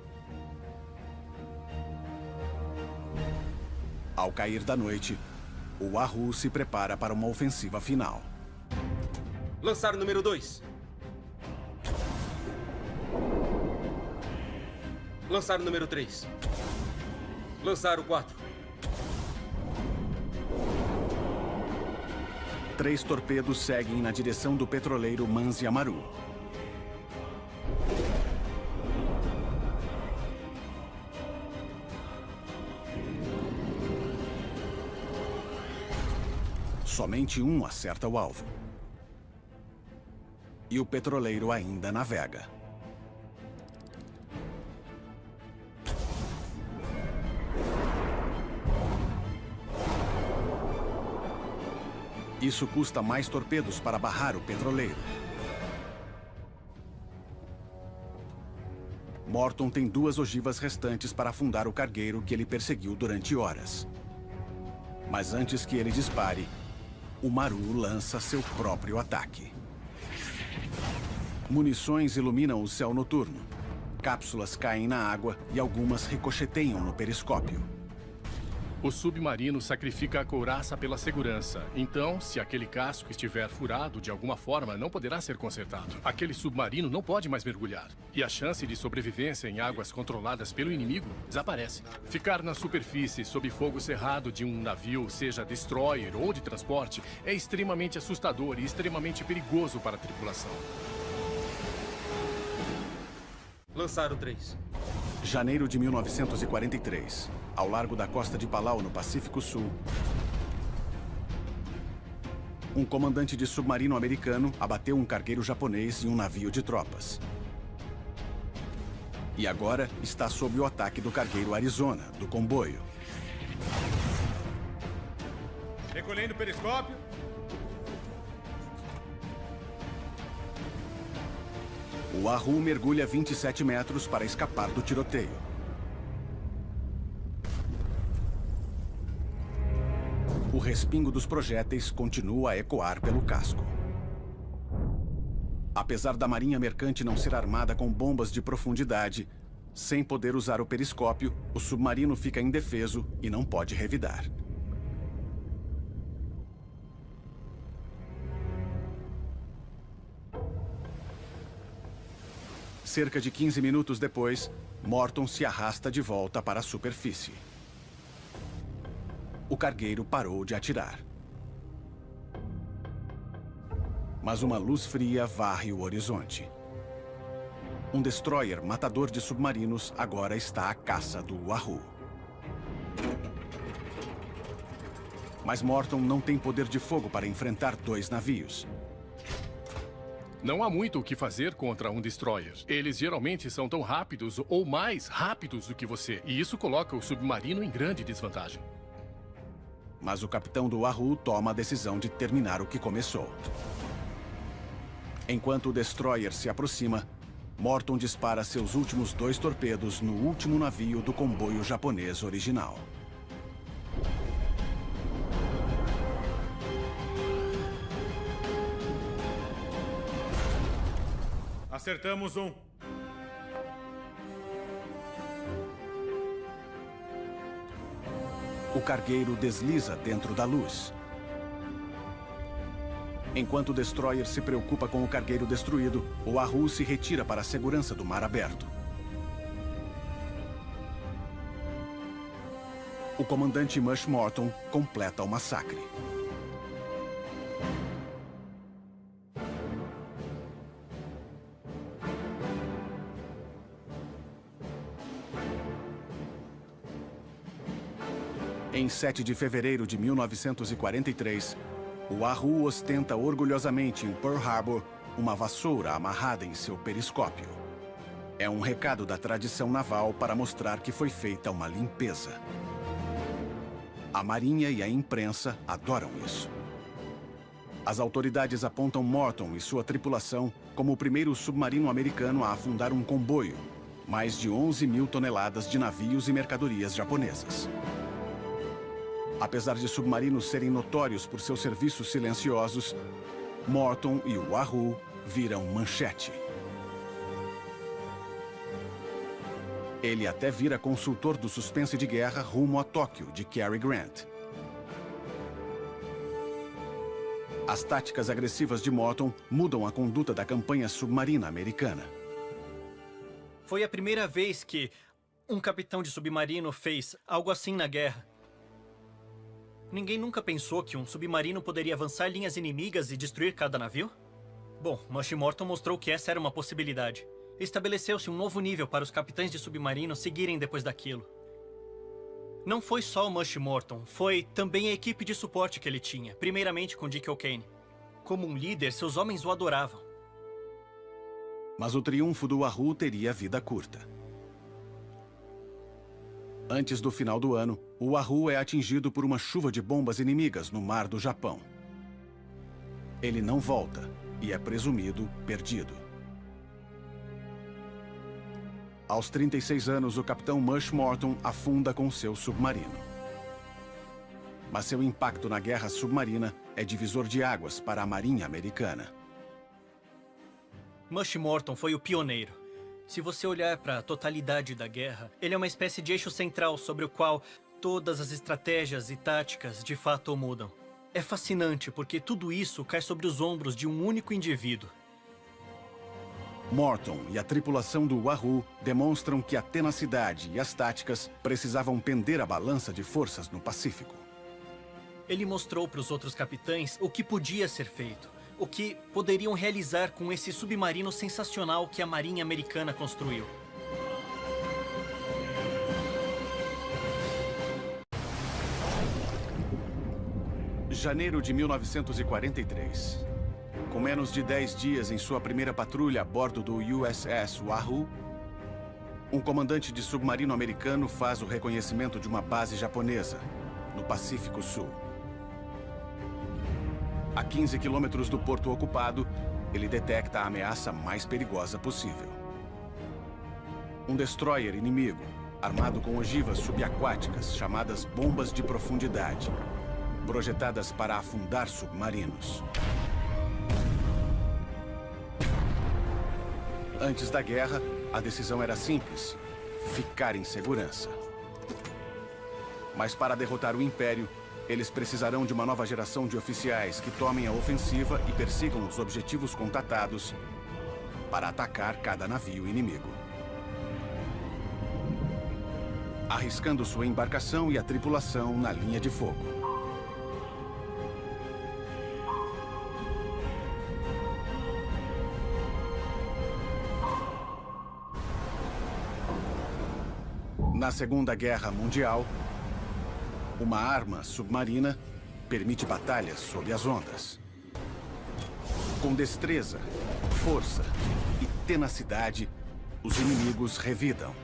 Ao cair da noite, o Wahoo se prepara para uma ofensiva final. Lançar o número 2. Lançar o número 3. Lançar o 4. 3 torpedos seguem na direção do petroleiro Manziamaru. Somente um acerta o alvo. E o petroleiro ainda navega. Isso custa mais torpedos para barrar o petroleiro. Morton tem 2 ogivas restantes para afundar o cargueiro que ele perseguiu durante horas. Mas antes que ele dispare, o Maru lança seu próprio ataque. Munições iluminam o céu noturno. Cápsulas caem na água e algumas ricocheteiam no periscópio. O submarino sacrifica a couraça pela segurança. Então, se aquele casco estiver furado de alguma forma, não poderá ser consertado. Aquele submarino não pode mais mergulhar. E a chance de sobrevivência em águas controladas pelo inimigo desaparece. Ficar na superfície sob fogo cerrado de um navio, seja destroyer ou de transporte, é extremamente assustador e extremamente perigoso para a tripulação. Lançar o 3. Janeiro de 1943. Ao largo da costa de Palau, no Pacífico Sul, um comandante de submarino americano abateu um cargueiro japonês e um navio de tropas. E agora está sob o ataque do cargueiro Arizona, do comboio. Recolhendo o periscópio. O Wahoo mergulha 27 metros para escapar do tiroteio. O respingo dos projéteis continua a ecoar pelo casco. Apesar da marinha mercante não ser armada com bombas de profundidade, sem poder usar o periscópio, o submarino fica indefeso e não pode revidar. Cerca de 15 minutos depois, Morton se arrasta de volta para a superfície. O cargueiro parou de atirar. Mas uma luz fria varre o horizonte. Um destroyer matador de submarinos agora está à caça do Wahoo. Mas Morton não tem poder de fogo para enfrentar 2 navios. Não há muito o que fazer contra um destroyer. Eles geralmente são tão rápidos ou mais rápidos do que você. E isso coloca o submarino em grande desvantagem. Mas o capitão do Wahoo toma a decisão de terminar o que começou. Enquanto o destroyer se aproxima, Morton dispara seus últimos 2 torpedos no último navio do comboio japonês original. Acertamos um. O cargueiro desliza dentro da luz. Enquanto o destroyer se preocupa com o cargueiro destruído, o Wahoo se retira para a segurança do mar aberto. O comandante Mush Morton completa o massacre. Em 7 de fevereiro de 1943, o Wahoo ostenta orgulhosamente em Pearl Harbor uma vassoura amarrada em seu periscópio. É um recado da tradição naval para mostrar que foi feita uma limpeza. A Marinha e a imprensa adoram isso. As autoridades apontam Morton e sua tripulação como o primeiro submarino americano a afundar um comboio, mais de 11 mil toneladas de navios e mercadorias japonesas. Apesar de submarinos serem notórios por seus serviços silenciosos, Morton e o Wahoo viram manchete. Ele até vira consultor do suspense de guerra rumo a Tóquio, de Cary Grant. As táticas agressivas de Morton mudam a conduta da campanha submarina americana. Foi a primeira vez que um capitão de submarino fez algo assim na guerra. Ninguém nunca pensou que um submarino poderia avançar linhas inimigas e destruir cada navio? Bom, Mush Morton mostrou que essa era uma possibilidade. Estabeleceu-se um novo nível para os capitães de submarino seguirem depois daquilo. Não foi só o Mush Morton, foi também a equipe de suporte que ele tinha, primeiramente com Dick O'Kane. Como um líder, seus homens o adoravam. Mas o triunfo do Wahoo teria vida curta. Antes do final do ano, o Wahoo é atingido por uma chuva de bombas inimigas no mar do Japão. Ele não volta e é presumido perdido. Aos 36 anos, o capitão Mush Morton afunda com seu submarino. Mas seu impacto na guerra submarina é divisor de águas para a Marinha Americana. Mush Morton foi o pioneiro. Se você olhar para a totalidade da guerra, ele é uma espécie de eixo central sobre o qual todas as estratégias e táticas de fato mudam. É fascinante porque tudo isso cai sobre os ombros de um único indivíduo. Morton e a tripulação do Wahoo demonstram que a tenacidade e as táticas precisavam pender a balança de forças no Pacífico. Ele mostrou para os outros capitães o que podia ser feito. O que poderiam realizar com esse submarino sensacional que a Marinha Americana construiu. Janeiro de 1943. Com menos de 10 dias em sua primeira patrulha a bordo do USS Wahoo, um comandante de submarino americano faz o reconhecimento de uma base japonesa, no Pacífico Sul. A 15 quilômetros do porto ocupado, ele detecta a ameaça mais perigosa possível. Um destroyer inimigo, armado com ogivas subaquáticas chamadas bombas de profundidade, projetadas para afundar submarinos. Antes da guerra, a decisão era simples: ficar em segurança. Mas para derrotar o Império, eles precisarão de uma nova geração de oficiais que tomem a ofensiva e persigam os objetivos contatados para atacar cada navio inimigo. Arriscando sua embarcação e a tripulação na linha de fogo. Na Segunda Guerra Mundial, uma arma submarina permite batalhas sob as ondas. Com destreza, força e tenacidade, os inimigos revidam.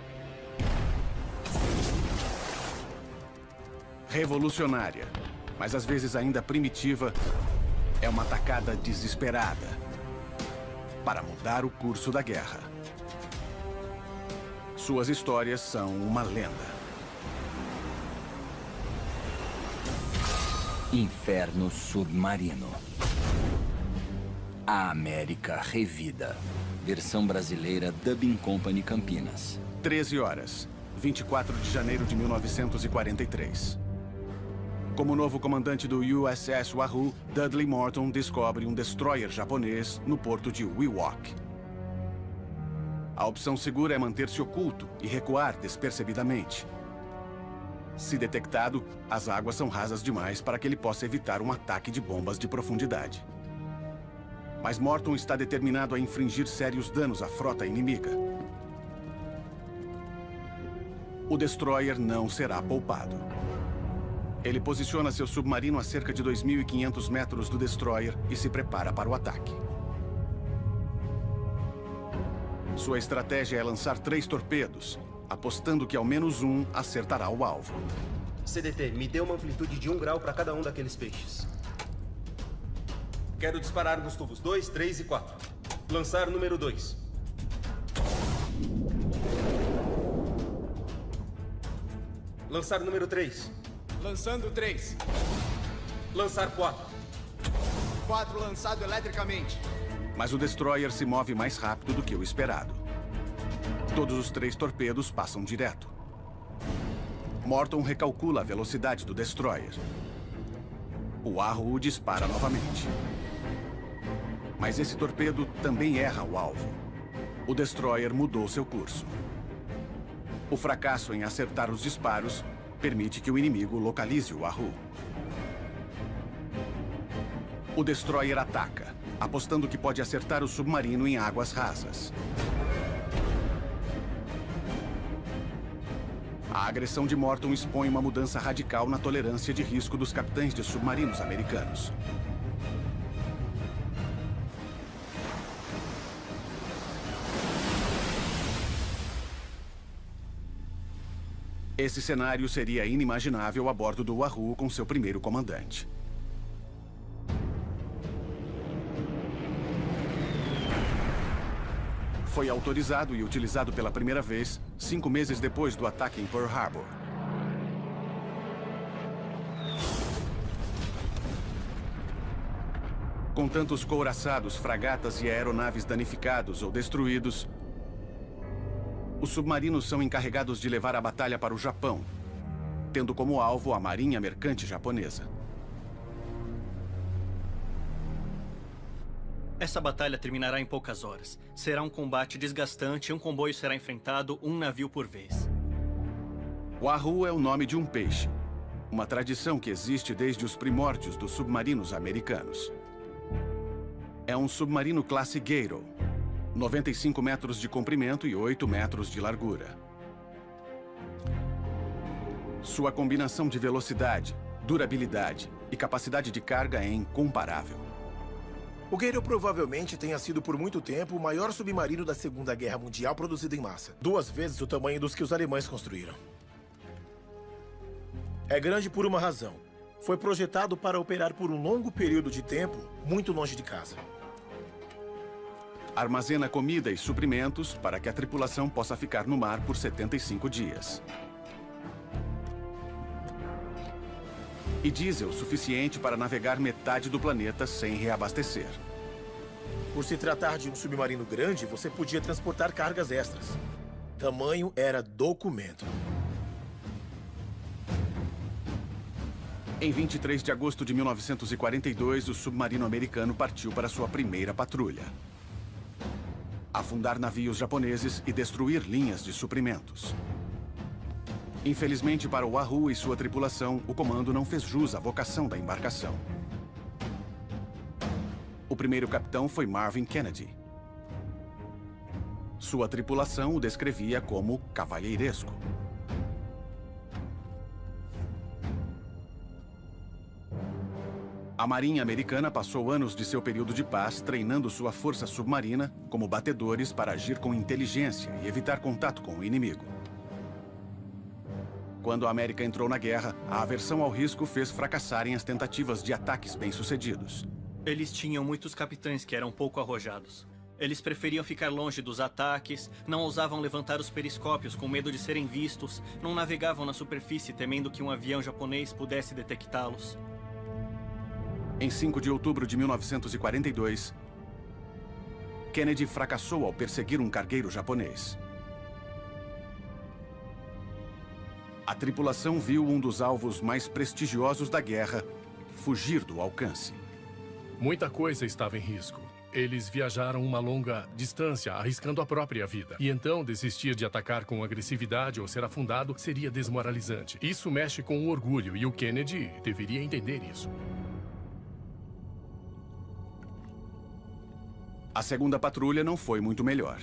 Revolucionária, mas às vezes ainda primitiva, é uma atacada desesperada para mudar o curso da guerra. Suas histórias são uma lenda. Inferno Submarino. A América Revida. Versão brasileira Dubbing Company Campinas. 13 horas, 24 de janeiro de 1943. Como novo comandante do USS Wahoo, Dudley Morton descobre um destroyer japonês no porto de Wewak. A opção segura é manter-se oculto e recuar despercebidamente. Se detectado, as águas são rasas demais para que ele possa evitar um ataque de bombas de profundidade. Mas Morton está determinado a infligir sérios danos à frota inimiga. O destroyer não será poupado. Ele posiciona seu submarino a cerca de 2.500 metros do destroyer e se prepara para o ataque. Sua estratégia é lançar 3 torpedos, apostando que ao menos um acertará o alvo. CDT, me dê uma amplitude de 1 grau para cada um daqueles peixes. Quero disparar nos tubos 2, 3 e 4. Lançar número 2. Lançar número 3. Lançando 3. Lançar 4. 4 lançado eletricamente. Mas o destroyer se move mais rápido do que o esperado. Todos os 3 torpedos passam direto. Morton recalcula a velocidade do destroyer. O Wahoo dispara novamente. Mas esse torpedo também erra o alvo. O destroyer mudou seu curso. O fracasso em acertar os disparos permite que o inimigo localize o Wahoo. O destroyer ataca, apostando que pode acertar o submarino em águas rasas. A agressão de Morton expõe uma mudança radical na tolerância de risco dos capitães de submarinos americanos. Esse cenário seria inimaginável a bordo do Wahoo com seu primeiro comandante. Foi autorizado e utilizado pela primeira vez 5 meses depois do ataque em Pearl Harbor. Com tantos couraçados, fragatas e aeronaves danificados ou destruídos, os submarinos são encarregados de levar a batalha para o Japão, tendo como alvo a Marinha Mercante Japonesa. Essa batalha terminará em poucas horas. Será um combate desgastante e um comboio será enfrentado um navio por vez. Wahoo é o nome de um peixe, uma tradição que existe desde os primórdios dos submarinos americanos. É um submarino classe Gato, 95 metros de comprimento e 8 metros de largura. Sua combinação de velocidade, durabilidade e capacidade de carga é incomparável. O Gato provavelmente tenha sido por muito tempo o maior submarino da Segunda Guerra Mundial produzido em massa. 2 vezes o tamanho dos que os alemães construíram. É grande por uma razão. Foi projetado para operar por um longo período de tempo, muito longe de casa. Armazena comida e suprimentos para que a tripulação possa ficar no mar por 75 dias. E diesel suficiente para navegar metade do planeta sem reabastecer. Por se tratar de um submarino grande, você podia transportar cargas extras. Tamanho era documento. Em 23 de agosto de 1942, o submarino americano partiu para sua primeira patrulha. Afundar navios japoneses e destruir linhas de suprimentos. Infelizmente para o Wahoo e sua tripulação, o comando não fez jus à vocação da embarcação. O primeiro capitão foi Marvin Kennedy. Sua tripulação o descrevia como cavalheiresco. A Marinha Americana passou anos de seu período de paz treinando sua força submarina como batedores para agir com inteligência e evitar contato com o inimigo. Quando a América entrou na guerra, a aversão ao risco fez fracassarem as tentativas de ataques bem-sucedidos. Eles tinham muitos capitães que eram pouco arrojados. Eles preferiam ficar longe dos ataques, não ousavam levantar os periscópios com medo de serem vistos, não navegavam na superfície temendo que um avião japonês pudesse detectá-los. Em 5 de outubro de 1942, Kennedy fracassou ao perseguir um cargueiro japonês. A tripulação viu um dos alvos mais prestigiosos da guerra fugir do alcance. Muita coisa estava em risco. Eles viajaram uma longa distância, arriscando a própria vida. E então, desistir de atacar com agressividade ou ser afundado seria desmoralizante. Isso mexe com o orgulho e o Kennedy deveria entender isso. A segunda patrulha não foi muito melhor.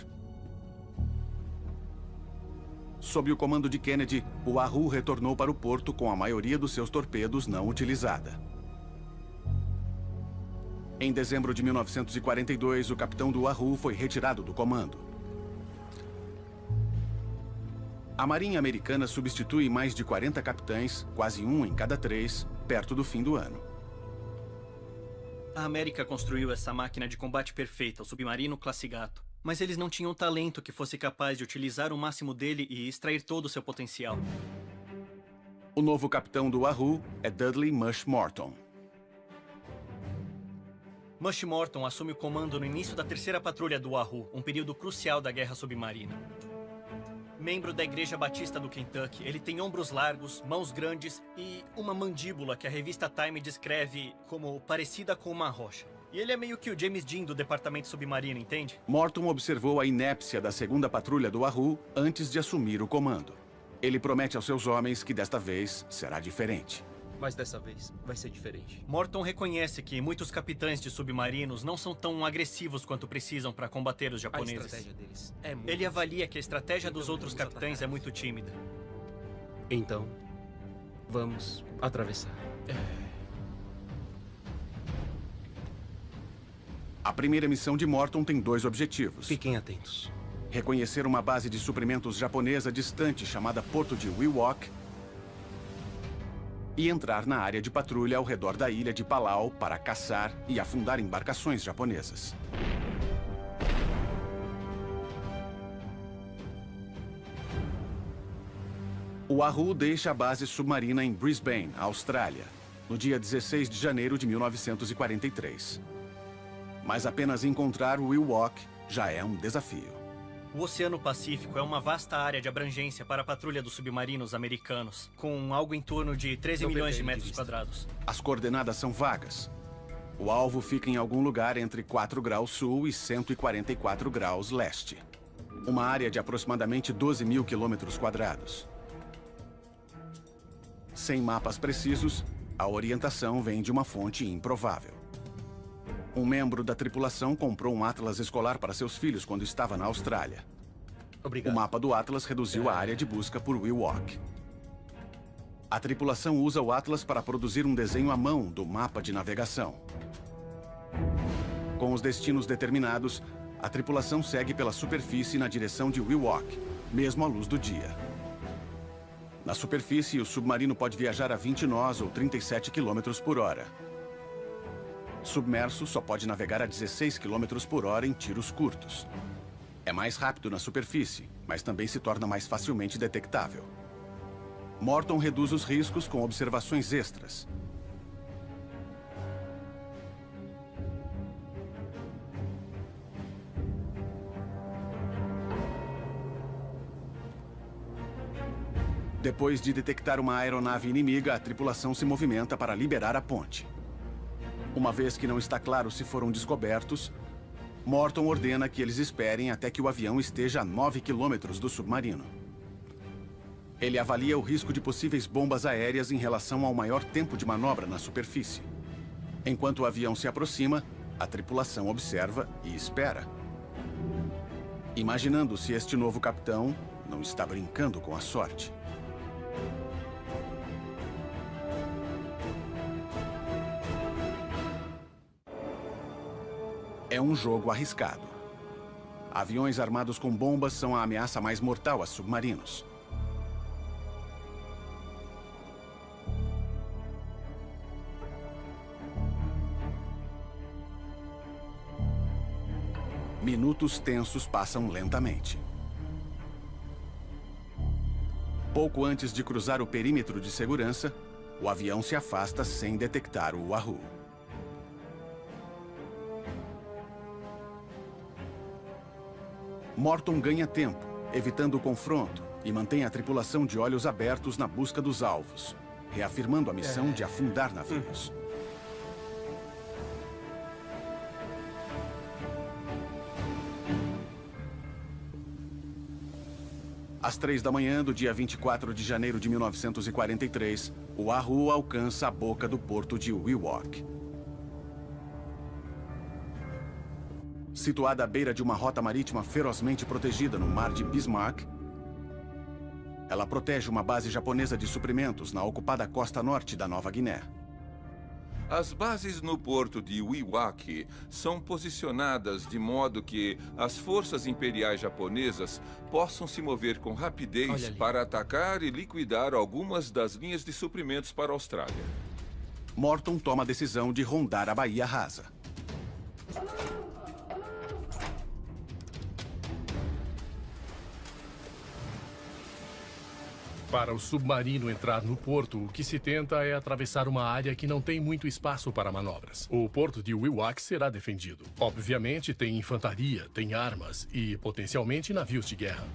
Sob o comando de Kennedy, o Wahoo retornou para o porto com a maioria dos seus torpedos não utilizada. Em dezembro de 1942, o capitão do Wahoo foi retirado do comando. A Marinha Americana substitui mais de 40 capitães, quase um em cada 3, perto do fim do ano. A América construiu essa máquina de combate perfeita, o submarino Classe Gato. Mas eles não tinham talento que fosse capaz de utilizar o máximo dele e extrair todo o seu potencial. O novo capitão do Wahoo é Dudley Mush Morton. Mush Morton assume o comando no início da terceira patrulha do Wahoo, um período crucial da guerra submarina. Membro da Igreja Batista do Kentucky, ele tem ombros largos, mãos grandes e uma mandíbula que a revista Time descreve como parecida com uma rocha. E ele é meio que o James Dean do departamento submarino, entende? Morton observou a inépcia da segunda patrulha do Wahoo antes de assumir o comando. Ele promete aos seus homens que desta vez será diferente. Mas dessa vez vai ser diferente. Morton reconhece que muitos capitães de submarinos não são tão agressivos quanto precisam para combater os japoneses. A estratégia deles é muito... Ele avalia que a estratégia dos outros capitães é muito tímida. Então, vamos atravessar. A primeira missão de Morton tem 2 objetivos. Fiquem atentos. Reconhecer uma base de suprimentos japonesa distante chamada Porto de Wewak e entrar na área de patrulha ao redor da ilha de Palau para caçar e afundar embarcações japonesas. O Wahoo deixa a base submarina em Brisbane, Austrália, no dia 16 de janeiro de 1943. Mas apenas encontrar Wewak já é um desafio. O Oceano Pacífico é uma vasta área de abrangência para a patrulha dos submarinos americanos, com algo em torno de 13 milhões de metros quadrados. As coordenadas são vagas. O alvo fica em algum lugar entre 4 graus sul e 144 graus leste. Uma área de aproximadamente 12 mil quilômetros quadrados. Sem mapas precisos, a orientação vem de uma fonte improvável. Um membro da tripulação comprou um atlas escolar para seus filhos quando estava na Austrália. Obrigado. O mapa do atlas reduziu a área de busca por Wewak. A tripulação usa o atlas para produzir um desenho à mão do mapa de navegação. Com os destinos determinados, a tripulação segue pela superfície na direção de Wewak, mesmo à luz do dia. Na superfície, o submarino pode viajar a 20 nós ou 37 km por hora. Submerso só pode navegar a 16 km por hora em tiros curtos. É mais rápido na superfície, mas também se torna mais facilmente detectável. Morton reduz os riscos com observações extras. Depois de detectar uma aeronave inimiga, a tripulação se movimenta para liberar a ponte. Uma vez que não está claro se foram descobertos, Morton ordena que eles esperem até que o avião esteja a 9 quilômetros do submarino. Ele avalia o risco de possíveis bombas aéreas em relação ao maior tempo de manobra na superfície. Enquanto o avião se aproxima, a tripulação observa e espera, imaginando se este novo capitão não está brincando com a sorte. É um jogo arriscado. Aviões armados com bombas são a ameaça mais mortal a submarinos. Minutos tensos passam lentamente. Pouco antes de cruzar o perímetro de segurança, o avião se afasta sem detectar o Wahoo. Morton ganha tempo, evitando o confronto, e mantém a tripulação de olhos abertos na busca dos alvos, reafirmando a missão de afundar navios. Às 3 da manhã do dia 24 de janeiro de 1943, o Wahoo alcança a boca do porto de Wewak. Situada à beira de uma rota marítima ferozmente protegida no Mar de Bismarck, ela protege uma base japonesa de suprimentos na ocupada costa norte da Nova Guiné. As bases no porto de Wewak são posicionadas de modo que as forças imperiais japonesas possam se mover com rapidez para atacar e liquidar algumas das linhas de suprimentos para a Austrália. Morton toma a decisão de rondar a Baía Rasa. Para o submarino entrar no porto, o que se tenta é atravessar uma área que não tem muito espaço para manobras. O porto de Wewak será defendido. Obviamente, tem infantaria, tem armas e, potencialmente, navios de guerra.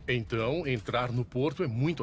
Então, entrar no porto é muito arriscado.